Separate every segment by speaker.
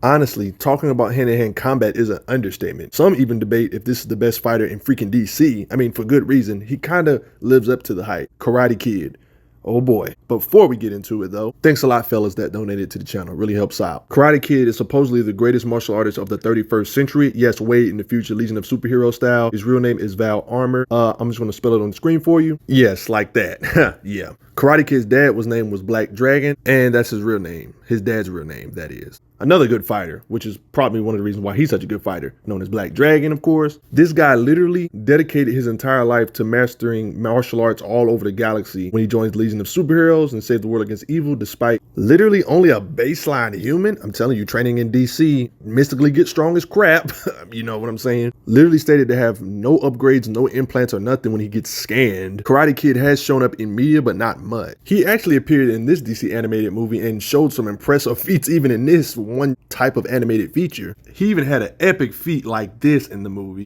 Speaker 1: Honestly, talking about hand-to-hand combat is an understatement. Some even debate if this is the best fighter in freaking DC. I mean, for good reason. He kind of lives up to the hype. Karate Kid. Oh boy. Before we get into it though, thanks a lot fellas that donated to the channel. Really helps out. Karate Kid is supposedly the greatest martial artist of the 31st century. Yes, way in the future, Legion of Superhero style. His real name is Val Armor. I'm just going to spell it on the screen for you. Yes, like that. Yeah. Karate Kid's dad was Black Dragon, and that's his real name. His dad's real name, that is. Another good fighter, which is probably one of the reasons why he's such a good fighter, known as Black Dragon, of course. This guy literally dedicated his entire life to mastering martial arts all over the galaxy when he joins the Legion of Superheroes and saved the world against evil, despite literally only a baseline human. I'm telling you, training in DC, mystically get strong as crap. You know what I'm saying? Literally stated to have no upgrades, no implants or nothing when he gets scanned. Karate Kid has shown up in media, but not much. He actually appeared in this DC animated movie and showed some impressive feats even in this one type of animated feature. He even had an epic feat like this in the movie.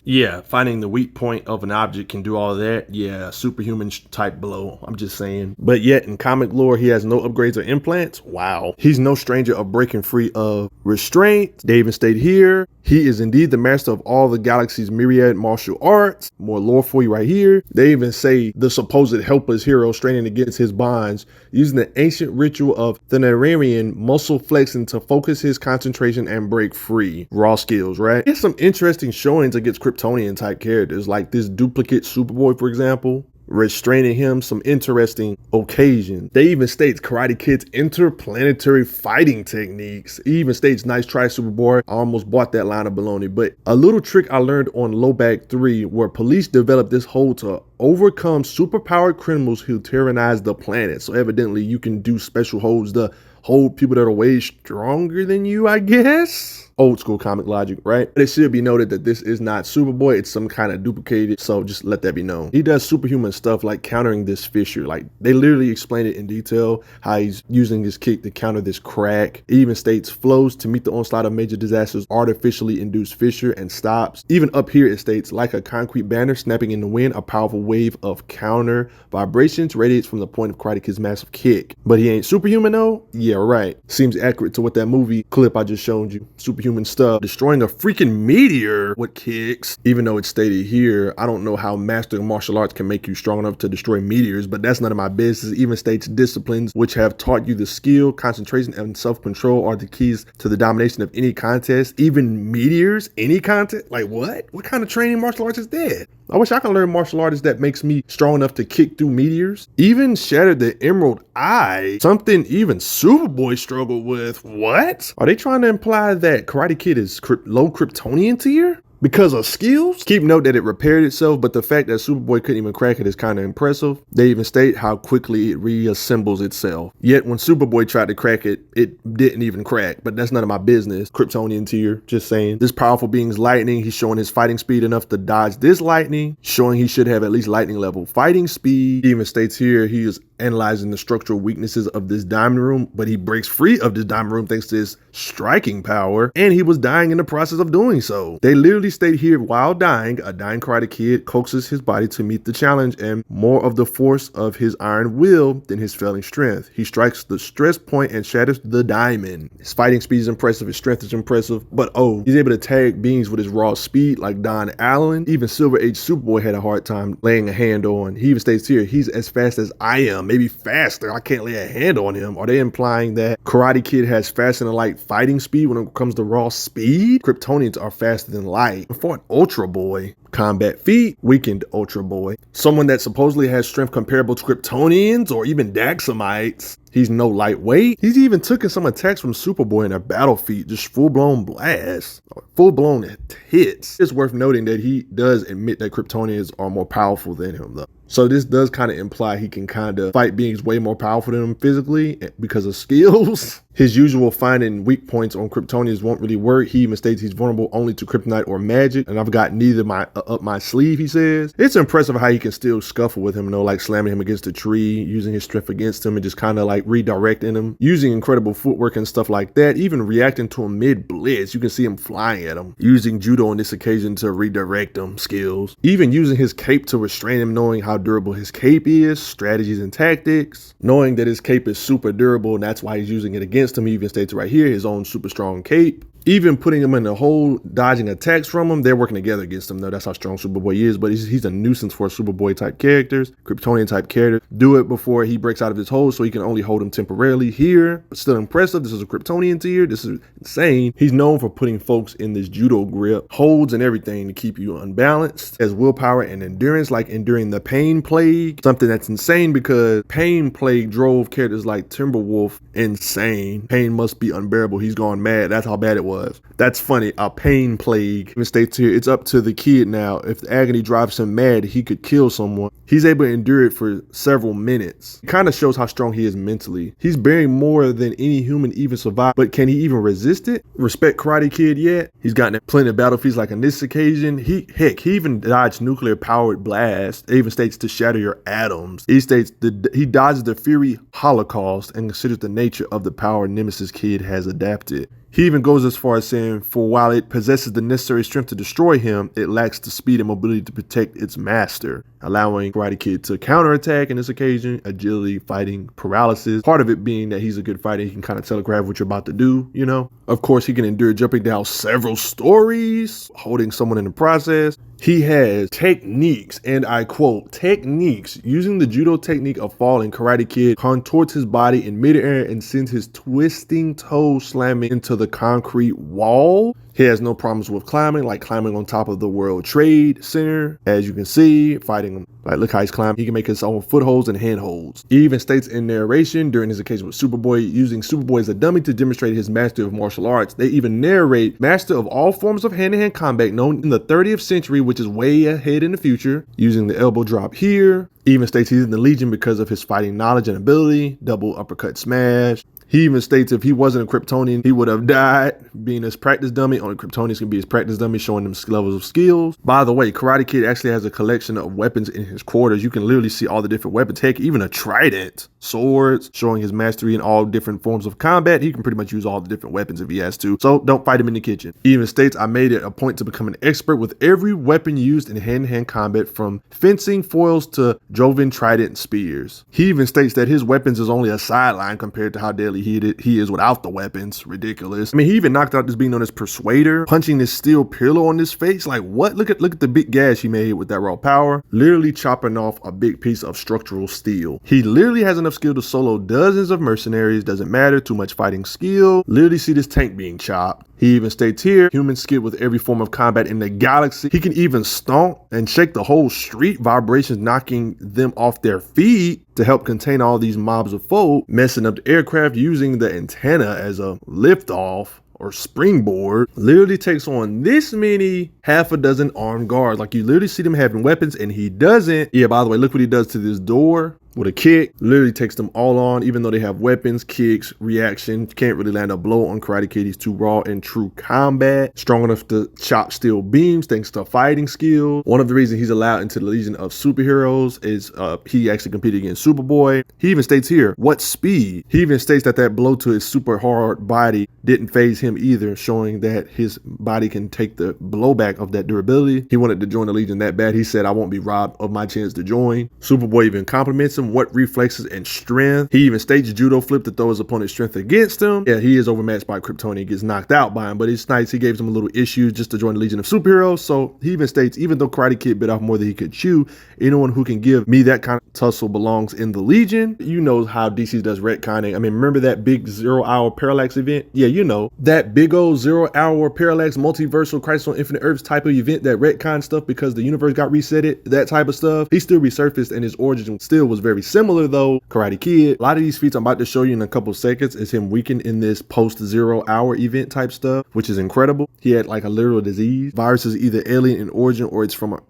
Speaker 1: Yeah, finding the weak point of an object can do all of that. Yeah, superhuman type blow, I'm just saying. But yet in comic lore, he has no upgrades or implants. Wow. He's no stranger of breaking free of restraint. They even state here, he is indeed the master of all the galaxy's myriad martial arts. More lore for you right here. They even say the supposed helpless hero straining against his bonds, using the ancient ritual of Thanarian muscle flexing to focus his concentration and break free. Raw skills, right? There's some interesting showings against Kryptonian type characters, like this duplicate Superboy, for example, restraining him some interesting occasions. They even states Karate Kid's interplanetary fighting techniques. He even states, nice try, Superboy. I almost bought that line of baloney, but a little trick I learned on Lowback 3, where police developed this hold to overcome superpowered criminals who tyrannize the planet. So evidently you can do special holds to hold people that are way stronger than you, I guess. Old school comic logic, right? But it should be noted that this is not Superboy. It's some kind of duplicated, so just let that be known. He does superhuman stuff like countering this fissure. Like, they literally explain it in detail, how he's using his kick to counter this crack. It even states flows to meet the onslaught of major disasters, artificially induced fissure, and stops. Even up here it states, like a concrete banner snapping in the wind, a powerful wave of counter vibrations radiates from the point of Karate Kid's massive kick. But he ain't superhuman though? Yeah, right. Seems accurate to what that movie clip I just showed you. Superhuman stuff, destroying a freaking meteor with kicks. Even though it's stated here, I don't know how mastering martial arts can make you strong enough to destroy meteors, but that's none of my business. It even states disciplines which have taught you the skill, concentration, and self-control are the keys to the domination of any contest. Even meteors, any contest? Like what? What kind of training martial arts is that? I wish I could learn martial arts that makes me strong enough to kick through meteors. Even shattered the Emerald Eye, something even Superboy struggled with. What? Are they trying to imply that Karate Kid is low Kryptonian tier? Because of skills? Keep note that it repaired itself, but the fact that Superboy couldn't even crack it is kind of impressive. They even state how quickly it reassembles itself. Yet when Superboy tried to crack it, it didn't even crack, but that's none of my business. Kryptonian tier, just saying. This powerful being's lightning, he's showing his fighting speed enough to dodge this lightning, showing he should have at least lightning level fighting speed. He even states here he is analyzing the structural weaknesses of this diamond room, but he breaks free of this diamond room thanks to his striking power, and he was dying in the process of doing so. They literally state here, while dying, a dying Karate Kid coaxes his body to meet the challenge and more of the force of his iron will than his failing strength. He strikes the stress point and shatters the diamond. His fighting speed is impressive, his strength is impressive, but oh, he's able to tag beings with his raw speed like Don Allen. Even Silver Age Superboy had a hard time laying a hand on. He even states here, he's as fast as I am, maybe faster. I can't lay a hand on him. Are they implying that Karate Kid has faster than light fighting speed when it comes to raw speed? Kryptonians are faster than light. For an Ultra Boy, combat feat, weakened Ultra Boy. Someone that supposedly has strength comparable to Kryptonians or even Daxamites. He's no lightweight. He's even taken some attacks from Superboy in a battle feat, just full-blown blasts, full-blown hits. It's worth noting that he does admit that Kryptonians are more powerful than him though. So this does kind of imply he can kind of fight beings way more powerful than him physically because of skills. His usual finding weak points on Kryptonians won't really work. He even states he's vulnerable only to kryptonite or magic, and I've got neither up my sleeve, he says. It's impressive how he can still scuffle with him, you know, like slamming him against a tree, using his strength against him, and just kind of like redirecting him, using incredible footwork and stuff like that, even reacting to him mid-blitz. You can see him flying at him, using judo on this occasion to redirect him, skills. Even using his cape to restrain him, knowing how durable his cape is, strategies and tactics, knowing that his cape is super durable, and that's why he's using it against him. He even states right here his own super strong cape. Even putting him in the hole, dodging attacks from him, they're working together against him, though. That's how strong Superboy is, but he's a nuisance for Superboy type characters, Kryptonian type characters. Do it before he breaks out of his hole, so he can only hold him temporarily here. But still impressive. This is a Kryptonian tier. This is insane. He's known for putting folks in this judo grip, holds and everything to keep you unbalanced. Has willpower and endurance, like enduring the pain plague. Something that's insane because pain plague drove characters like Timberwolf insane. Pain must be unbearable. He's gone mad. That's how bad it was. That's funny. A pain plague. Even states here, it's up to the kid now. If the agony drives him mad, he could kill someone. He's able to endure it for several minutes. It kind of shows how strong he is mentally. He's bearing more than any human even survived, but can he even resist it? Respect Karate Kid yet? He's gotten plenty of battlefields like on this occasion. He even dodged nuclear powered blast. It even states to shatter your atoms. He states he dodges the Fury Holocaust and considers the nature of the power Nemesis Kid has adapted. He even goes as far as saying, for while it possesses the necessary strength to destroy him, it lacks the speed and mobility to protect its master, allowing Karate Kid to counterattack in this occasion, agility, fighting, paralysis. Part of it being that he's a good fighter, he can kind of telegraph what you're about to do, you know? Of course, he can endure jumping down several stories, holding someone in the process. He has techniques, and I quote, techniques. Using the judo technique of falling, Karate Kid contorts his body in midair and sends his twisting toe slamming into the concrete wall. He has no problems with climbing, like climbing on top of the World Trade Center. As you can see, fighting him. Like, look how he's climbing. He can make his own footholds and handholds. He even states in narration during his occasion with Superboy, using Superboy as a dummy to demonstrate his mastery of martial arts. They even narrate master of all forms of hand-to-hand combat known in the 30th century, which is way ahead in the future, using the elbow drop here. He even states he's in the Legion because of his fighting knowledge and ability, double uppercut smash. He even states if he wasn't a Kryptonian, he would have died being his practice dummy. Only Kryptonians can be his practice dummy, showing them levels of skills. By the way, Karate Kid actually has a collection of weapons in his quarters. You can literally see all the different weapons. Heck, even a trident, swords, showing his mastery in all different forms of combat. He can pretty much use all the different weapons if he has to. So don't fight him in the kitchen. He even states, I made it a point to become an expert with every weapon used in hand-to-hand combat, from fencing foils to Joven trident spears. He even states that his weapons is only a sideline compared to how deadly he is without the weapons. Ridiculous. I mean, he even knocked out this being known as Persuader, punching this steel pillow on his face. Like, what? Look at the big gash he made with that raw power. Literally chopping off a big piece of structural steel. He literally has enough skill to solo dozens of mercenaries. Doesn't matter. Too much fighting skill. Literally see this tank being chopped. He even states here, human skilled with every form of combat in the galaxy. He can even stomp and shake the whole street, vibrations knocking them off their feet to help contain all these mobs of foe, messing up the aircraft, using the antenna as a liftoff or springboard. Literally takes on this many half a dozen armed guards. Like, you literally see them having weapons and he doesn't. Yeah, by the way, look what he does to this door. With a kick, literally takes them all on, even though they have weapons, kicks, reaction. Can't really land a blow on Karate Kid. He's too raw in true combat. Strong enough to chop steel beams thanks to fighting skill. One of the reasons he's allowed into the Legion of Superheroes is he actually competed against Superboy. He even states here, what speed? He even states that blow to his super hard body didn't phase him either, showing that his body can take the blowback of that durability. He wanted to join the Legion that bad. He said, I won't be robbed of my chance to join. Superboy even compliments him. What reflexes and strength. He even stages judo flip to throw his opponent's strength against him. Yeah, he is overmatched by Kryptonian, gets knocked out by him, but it's nice. He gave him a little issue just to join the Legion of Superheroes. So he even states, even though Karate Kid bit off more than he could chew, anyone who can give me that kind of tussle belongs in the Legion. You know how DC does retconning. I mean, remember that big 0 hour parallax event? Yeah, you know, that big old 0 hour parallax multiversal Crisis on Infinite Earths type of event that retcon stuff because the universe got resetted, that type of stuff. He still resurfaced and his origin still was very similar though. Karate Kid, a lot of these feats I'm about to show you in a couple seconds is him weakened in this post 0 hour event type stuff, which is incredible. He had like a literal disease. Virus is either alien in origin or it's from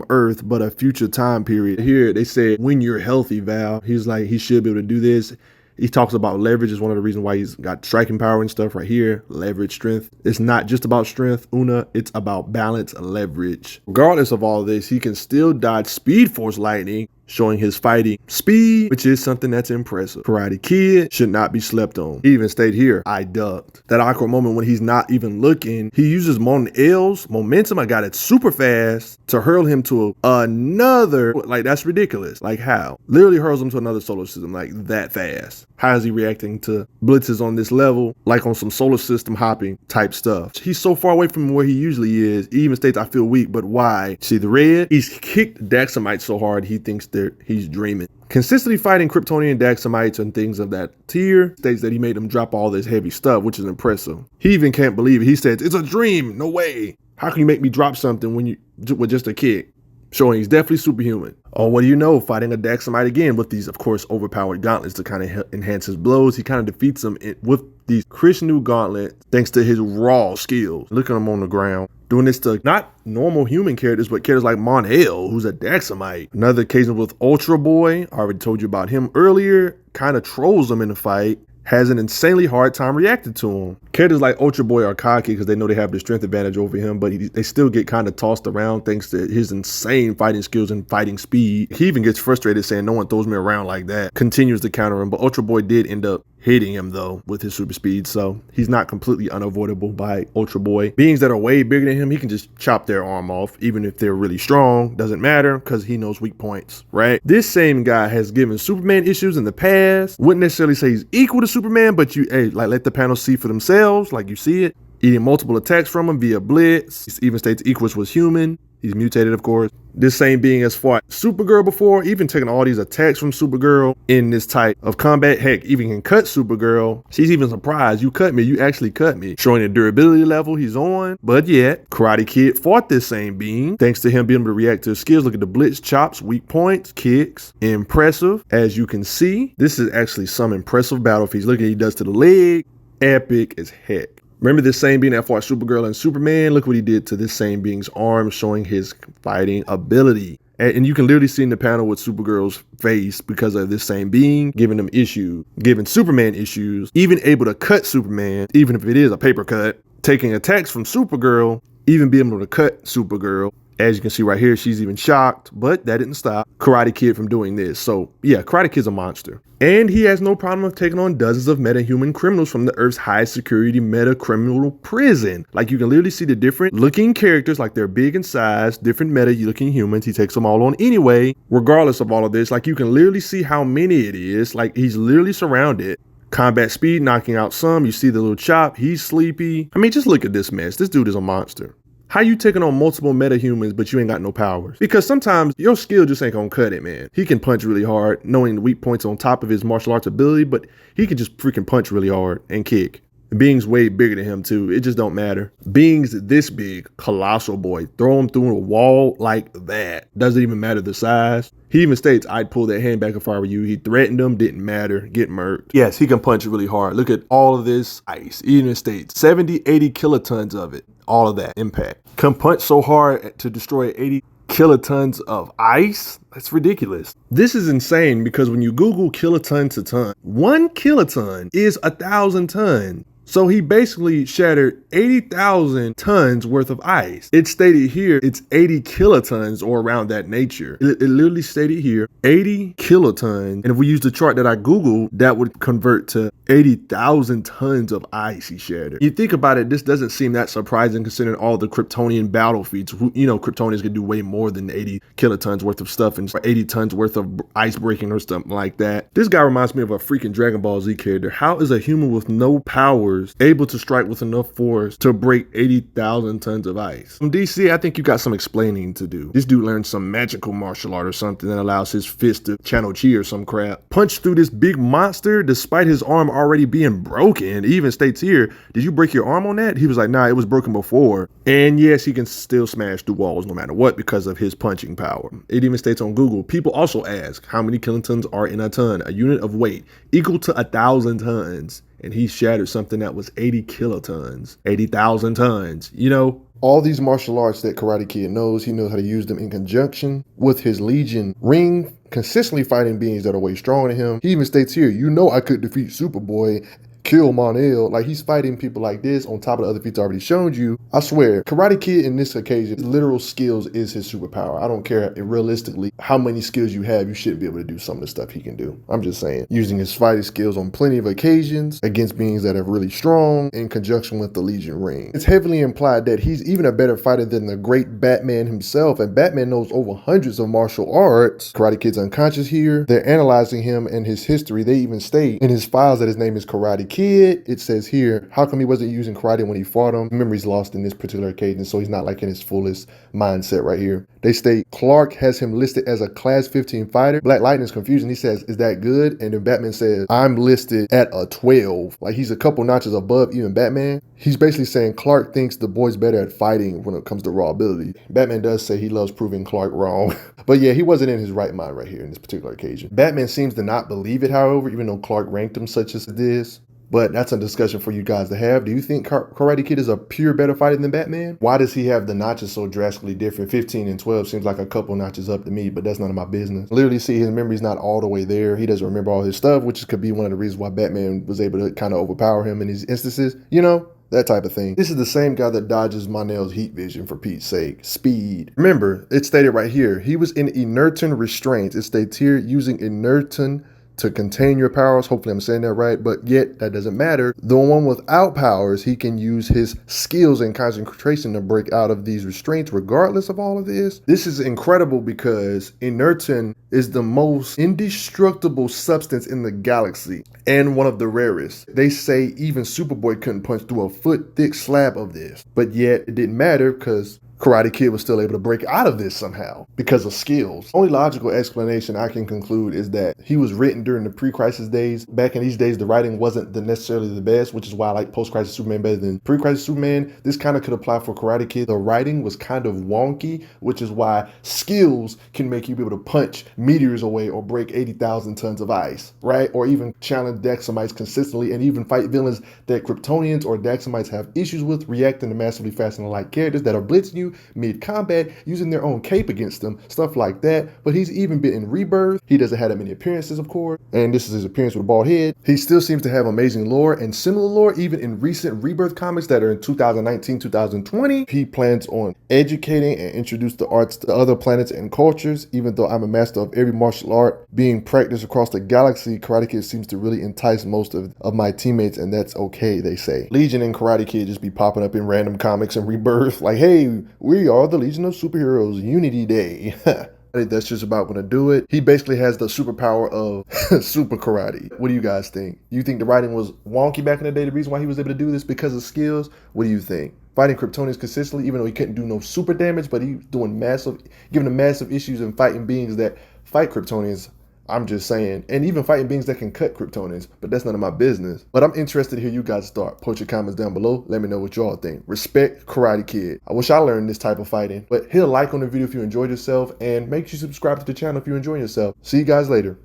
Speaker 1: Earth, but a future time period. Here they said, when you're healthy, Val, he's like, he should be able to do this. He talks about leverage is one of the reasons why he's got striking power and stuff right here. Leverage, strength. It's not just about strength, Una. It's about balance, leverage. Regardless of all this, he can still dodge Speed Force Lightning, showing his fighting speed, which is something that's impressive. Karate Kid should not be slept on. He even stayed here. I ducked. That awkward moment when he's not even looking, he uses L's momentum. I got it super fast to hurl him to another, like that's ridiculous. Like how? Literally hurls him to another solar system like that fast. How is he reacting to blitzes on this level? Like on some solar system hopping type stuff. He's so far away from where he usually is. He even states, I feel weak, but why? See the red? He's kicked Daxamite so hard he thinks that he's dreaming. Consistently fighting Kryptonian Daxamites and things of that tier. States that he made them drop all this heavy stuff, which is impressive. He even can't believe it. He says, it's a dream. No way. How can you make me drop something when you with just a kick? Showing he's definitely superhuman. Oh, what do you know? Fighting a Daxamite again with these, of course, overpowered gauntlets to kind of enhance his blows. He kind of defeats them with these Krishnu gauntlets thanks to his raw skills. Look at him on the ground. Doing this to not normal human characters, but characters like Mon-El, who's a Daxamite. Another occasion with Ultra Boy. I already told you about him earlier. Kind of trolls him in the fight. Has an insanely hard time reacting to him. Characters like Ultra Boy are cocky because they know they have the strength advantage over him, but they still get kind of tossed around thanks to his insane fighting skills and fighting speed. He even gets frustrated saying, no one throws me around like that. Continues to counter him, but Ultra Boy did end up hitting him though with his super speed, so he's not completely unavoidable by Ultra Boy. Beings that are way bigger than him, he can just chop their arm off, even if they're really strong. Doesn't matter because he knows weak points, right? This same guy has given Superman issues in the past. Wouldn't necessarily say he's equal to Superman, but like let the panel see for themselves, like you see it. Eating multiple attacks from him via blitz. He even states Equus was human. He's mutated, of course. This same being has fought Supergirl before, even taking all these attacks from Supergirl in this type of combat. Heck, even can cut Supergirl. She's even surprised. You cut me. You actually cut me. Showing the durability level he's on. But yet, Karate Kid fought this same being. Thanks to him being able to react to his skills. Look at the blitz, chops, weak points, kicks. Impressive. As you can see, this is actually some impressive battle feats. Look at what he does to the leg. Epic as heck. Remember this same being that fought Supergirl and Superman? Look what he did to this same being's arm, showing his fighting ability. And you can literally see in the panel with Supergirl's face because of this same being, giving him issues, giving Superman issues, even able to cut Superman, even if it is a paper cut, taking attacks from Supergirl, even being able to cut Supergirl. As you can see right here, she's even shocked, but that didn't stop Karate Kid from doing this. So yeah, Karate Kid's a monster. And he has no problem of taking on dozens of meta-human criminals from the Earth's highest security meta-criminal prison. Like you can literally see the different looking characters, like they're big in size, different meta-looking humans. He takes them all on anyway, regardless of all of this. Like you can literally see how many it is. Like he's literally surrounded. Combat speed, knocking out some. You see the little chop. He's sleepy. I mean, just look at this mess. This dude is a monster. How you taking on multiple meta-humans, but you ain't got no powers? Because sometimes your skill just ain't gonna cut it, man. He can punch really hard, knowing the weak points on top of his martial arts ability, but he can just freaking punch really hard and kick. Beings way bigger than him too. It just don't matter. Beings this big, colossal boy, throw him through a wall like that. Doesn't even matter the size. He even states, I'd pull that hand back if I were you. He threatened him, didn't matter, get murked. Yes, he can punch really hard. Look at all of this ice. He even states 70, 80 kilotons of it. All of that impact. Can punch so hard to destroy 80 kilotons of ice? That's ridiculous. This is insane because when you Google kiloton to ton, 1 kiloton is 1,000 tons. So he basically shattered 80,000 tons worth of ice. It stated here it's 80 kilotons or around that nature. It literally stated here 80 kilotons. And if we use the chart that I Googled, that would convert to 80,000 tons of ice he shattered. You think about it, this doesn't seem that surprising considering all the Kryptonian battle feats. You know, Kryptonians can do way more than 80 kilotons worth of stuff and 80 tons worth of ice breaking or something like that. This guy reminds me of a freaking Dragon Ball Z character. How is a human with no powers able to strike with enough force to break 80,000 tons of ice? From DC, I think you got some explaining to do. This dude learned some magical martial art or something that allows his fist to channel chi or some crap. Punch through this big monster despite his arm already being broken. He even states here, did you break your arm on that? He was like, nah, it was broken before. And yes, he can still smash through walls no matter what because of his punching power. It even states on Google, people also ask how many kilotons are in a ton, a unit of weight equal to 1,000 tons. And he shattered something that was 80 kilotons, 80,000 tons. You know, all these martial arts that Karate Kid knows, he knows how to use them in conjunction with his Legion ring consistently fighting beings that are way stronger than him. He even states here, you know I could defeat Superboy, kill Mon-El. Like, he's fighting people like this on top of the other feats I already showed you. I swear, Karate Kid in this occasion, his literal skills is his superpower. I don't care realistically how many skills you have, you shouldn't be able to do some of the stuff he can do. I'm just saying, using his fighting skills on plenty of occasions against beings that are really strong in conjunction with the Legion ring. It's heavily implied that he's even a better fighter than the great Batman himself, and Batman knows over hundreds of martial arts. Karate Kid's unconscious here. They're analyzing him and his history. They even state in his files that his name is Karate Kid. It says here, how come he wasn't using karate when he fought him? Memory's lost in this particular occasion, so he's not like in his fullest mindset right here. They state Clark has him listed as a class 15 fighter. Black Lightning's confusing. He says, is that good? And then Batman says, I'm listed at a 12. Like, he's a couple notches above even Batman. He's basically saying Clark thinks the boy's better at fighting when it comes to raw ability. Batman does say he loves proving Clark wrong. But yeah, he wasn't in his right mind right here in this particular occasion. Batman seems to not believe it, however, even though Clark ranked him such as this. But that's a discussion for you guys to have. Do you think Karate Kid is a pure better fighter than Batman? Why does he have the notches so drastically different? 15 and 12 seems like a couple notches up to me, but that's none of my business. Literally see his memory's not all the way there. He doesn't remember all his stuff, which could be one of the reasons why Batman was able to kind of overpower him in these instances. You know? That type of thing. This is the same guy that dodges Mon-El's heat vision, for Pete's sake. Speed. Remember, it's stated right here, he was in inertan restraints. It states here, using inertan to contain your powers. Hopefully I'm saying that right, but yet that doesn't matter. The one without powers, he can use his skills and concentration to break out of these restraints regardless of all of this. This is incredible because inertan is the most indestructible substance in the galaxy and one of the rarest. They say even Superboy couldn't punch through a foot thick slab of this, but yet it didn't matter because Karate Kid was still able to break out of this somehow because of skills. Only logical explanation I can conclude is that he was written during the pre-crisis days. Back in these days, the writing wasn't necessarily the best, which is why I like post-crisis Superman better than pre-crisis Superman. This kind of could apply for Karate Kid. The writing was kind of wonky, which is why skills can make you be able to punch meteors away or break 80,000 tons of ice, right? Or even challenge Daxamites consistently and even fight villains that Kryptonians or Daxamites have issues with, reacting to massively fast and light characters that are blitzing you mid-combat, using their own cape against them, stuff like that. But he's even been in Rebirth. He doesn't have that many appearances, of course, and this is his appearance with a bald head. He still seems to have amazing lore and similar lore, even in recent Rebirth comics that are in 2019, 2020. He plans on educating and introduce the arts to other planets and cultures. Even though I'm a master of every martial art being practiced across the galaxy, Karate Kid seems to really entice most of my teammates, and that's okay, they say. Legion and Karate Kid just be popping up in random comics and Rebirth, like, hey, we are the Legion of Superheroes, Unity Day. I think that's just about gonna do it. He basically has the superpower of super karate. What do you guys think? You think the writing was wonky back in the day? The reason why he was able to do this because of skills? What do you think? Fighting Kryptonians consistently, even though he couldn't do no super damage, but he was doing giving them massive issues and fighting beings that fight Kryptonians. I'm just saying, and even fighting beings that can cut Kryptonians, but that's none of my business. But I'm interested to hear you guys start. Post your comments down below. Let me know what y'all think. Respect Karate Kid. I wish I learned this type of fighting, but hit a like on the video if you enjoyed yourself, and make sure you subscribe to the channel if you're enjoying yourself. See you guys later.